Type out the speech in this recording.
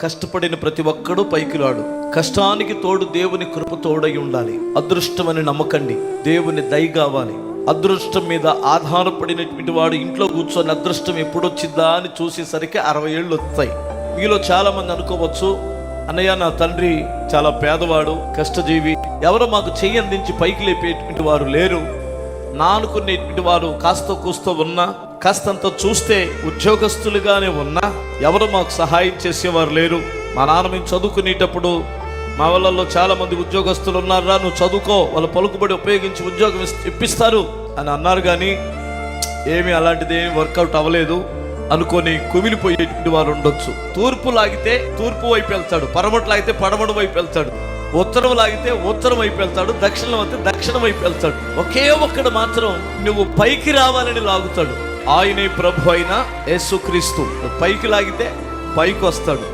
కష్టపడిన ప్రతి ఒక్కడూ పైకి రాడు. కష్టానికి తోడు దేవుని కృప తోడై ఉండాలి. అదృష్టం అని నమ్మకండి, దేవుని దయ కావాలి. అదృష్టం మీద ఆధారపడినటువంటి వాడు ఇంట్లో కూర్చొని అదృష్టం ఎప్పుడొచ్చిందా అని చూసేసరికి 60 ఏళ్ళు వస్తాయి. మీలో చాలా మంది అనుకోవచ్చు, అన్నయ్య నా తండ్రి చాలా పేదవాడు, కష్టజీవి, ఎవరో మాకు చెయ్యి అందించి పైకి లేపేటువంటి వారు లేరు. నా అనుకునేటువంటి వారు కాస్త కూస్తో ఉన్నా, కాస్తంత చూస్తే ఉద్యోగస్తులుగానే ఉన్నా ఎవరు మాకు సహాయం చేసేవారు లేరు. మా నాన్న మేము చదువుకునేటప్పుడు మా వాళ్ళల్లో చాలా మంది ఉద్యోగస్తులు ఉన్నారా, నువ్వు చదువుకో, వాళ్ళ పలుకుబడి ఉపయోగించి ఉద్యోగం ఇప్పిస్తారు అని అన్నారు. కానీ ఏమి అలాంటిది ఏమి వర్కౌట్ అవ్వలేదు అనుకొని కుమిలిపోయేటువంటి వారు ఉండొచ్చు. తూర్పు లాగితే తూర్పు వైపు వెళ్తాడు, పడమటి లాగితే పడమటి వైపు వెళ్తాడు, ఉత్తరం లాగితే ఉత్తరం వైపు వెళ్తాడు, దక్షిణం అయితే దక్షిణం వైపు వెళ్తాడు. ఒకే ఒక్కడు మాత్రం నువ్వు పైకి రావాలని లాగుతాడు. ఆయనే ప్రభు అయిన యేసుక్రీస్తు. పైకి లాగితే పైకి వస్తాడు,